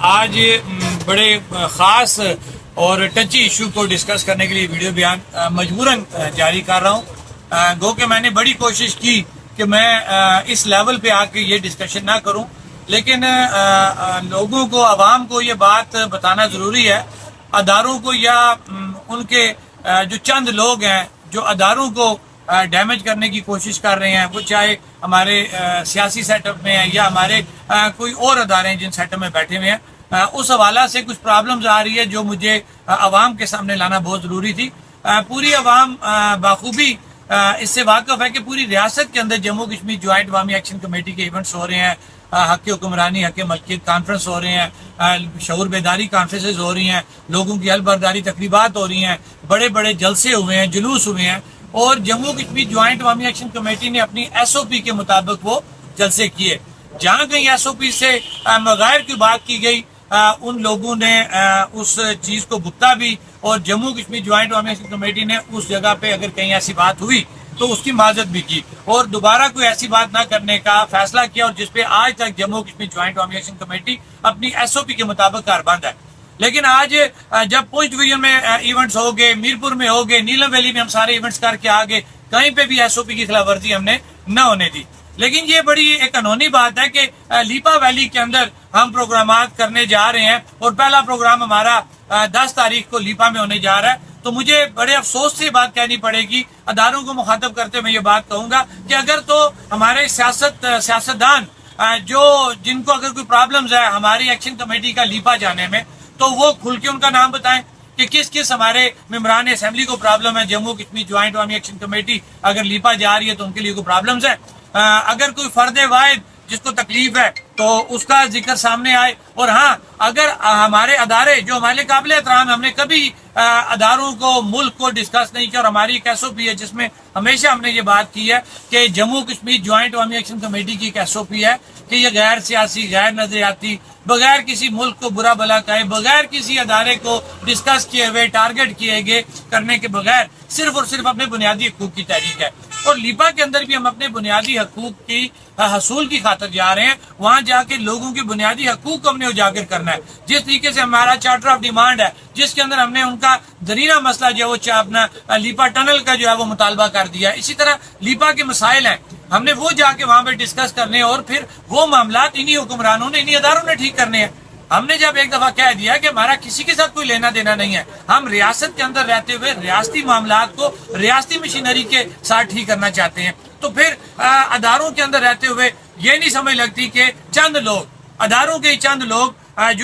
آج بڑے خاص اور ٹچی ایشو کو ڈسکس کرنے کے لیے ویڈیو بیان مجبوراً جاری کر رہا ہوں. گو کہ میں نے بڑی کوشش کی کہ میں اس لیول پہ آ کے یہ ڈسکشن نہ کروں، لیکن لوگوں کو، عوام کو یہ بات بتانا ضروری ہے. اداروں کو یا ان کے جو چند لوگ ہیں جو اداروں کو ڈیمیج کرنے کی کوشش کر رہے ہیں، وہ چاہے ہمارے سیاسی سیٹ اپ میں ہیں یا ہمارے کوئی اور ادارے ہیں جن سیٹ اپ میں بیٹھے ہوئے ہیں، اس حوالہ سے کچھ پرابلمز آ رہی ہے جو مجھے عوام کے سامنے لانا بہت ضروری تھی. پوری عوام بخوبی اس سے واقف ہے کہ پوری ریاست کے اندر جموں کشمیر جوائنٹ عوامی ایکشن کمیٹی کے ایونٹس ہو رہے ہیں، حق حکمرانی، حق ملکیت کانفرنس ہو رہے ہیں، شعور بیداری کانفرنسز ہو رہی ہیں، لوگوں کی حل برداری تقریبات ہو رہی ہیں، بڑے بڑے جلسے ہوئے ہیں، جلوس ہوئے ہیں، اور جموں کشمیر جوائنٹ عوامی ایکشن کمیٹی نے اپنی ایس او پی کے مطابق وہ جلسے کیے. جہاں کہیں ایس او پی سے بغیر کی بات کی گئی، ان لوگوں نے اس چیز کو بکتا بھی، اور جموں کشمیر جوائنٹ عوامی ایکشن کمیٹی نے اس جگہ پہ اگر کہیں ایسی بات ہوئی تو اس کی معذرت بھی کی اور دوبارہ کوئی ایسی بات نہ کرنے کا فیصلہ کیا، اور جس پہ آج تک جموں کشمیر جوائنٹ عوامی ایکشن کمیٹی اپنی ایس او پی کے مطابق کاربند ہے. لیکن آج جب پونچھ ڈویژن میں ایونٹس ہو گئے، میرپور میں ہو گئے، نیلم ویلی میں ہم سارے ایونٹس کر کے آگے، کہیں پہ بھی ایس او پی کی خلاف ورزی ہم نے نہ ہونے دی. لیکن یہ بڑی ایک قانونی بات ہے کہ لیپا ویلی کے اندر ہم پروگرامات کرنے جا رہے ہیں، اور پہلا پروگرام ہمارا 10 تاریخ کو لیپا میں ہونے جا رہا ہے. تو مجھے بڑے افسوس سے بات کہنی پڑے گی، اداروں کو مخاطب کرتے میں یہ بات کہوں گا کہ اگر تو ہمارے سیاستدان جن کو اگر کوئی پرابلمز ہے ہماری ایکشن کمیٹی کا لیپا جانے میں، تو وہ کھل کے ان کا نام بتائیں کہ کس کس ہمارے ممبران اسمبلی کو پرابلم ہے. جموں کشمیر جوائنٹ عوامی ایکشن کمیٹی اگر لیپا جا رہی ہے تو ان کے لیے کوئی پرابلمز ہے. اگر کوئی فرد واحد جس کو تکلیف ہے تو اس کا ذکر سامنے آئے. اور ہاں، اگر ہمارے ادارے جو ہمارے قابل احترام ہیں، ہم نے کبھی اداروں کو، ملک کو ڈسکس نہیں کیا، اور ہماری ایک ایس او پی ہے جس میں ہمیشہ ہم نے یہ بات کی ہے کہ جموں کشمیر جوائنٹ عوامی ایکشن کمیٹی کی ایک ایس او پی ہے کہ یہ غیر سیاسی، غیر نظریاتی، بغیر کسی ملک کو برا بھلا کہے، بغیر کسی ادارے کو ڈسکس کیے ہوئے، ٹارگٹ کیے گئے کرنے کے بغیر صرف اور صرف اپنے بنیادی حقوق کی تحریک ہے. اور لیپا کے اندر بھی ہم اپنے بنیادی حقوق کی حصول کی خاطر جا رہے ہیں. وہاں جا کے لوگوں کے بنیادی حقوق کو ہم نے اجاگر کرنا ہے. جس طریقے سے ہمارا چارٹر آف ڈیمانڈ ہے جس کے اندر ہم نے ان کا درینہ مسئلہ جو ہے وہ اپنا لیپا ٹنل کا جو ہے وہ مطالبہ کر دیا ہے. اسی طرح لیپا کے مسائل ہیں، ہم نے وہ جا کے وہاں پہ ڈسکس کرنے، اور پھر وہ معاملات انہی حکمرانوں نے، انہی اداروں نے ٹھیک کرنے ہیں. ہم نے جب ایک دفعہ کہہ دیا کہ ہمارا کسی کے ساتھ کوئی لینا دینا نہیں ہے، ہم ریاست کے اندر رہتے ہوئے ریاستی معاملات کو ریاستی مشینری کے ساتھ ٹھیک کرنا چاہتے ہیں، تو پھر اداروں کے اندر رہتے ہوئے یہ نہیں سمجھ لگتی کہ چند لوگ، اداروں کے چند لوگ جو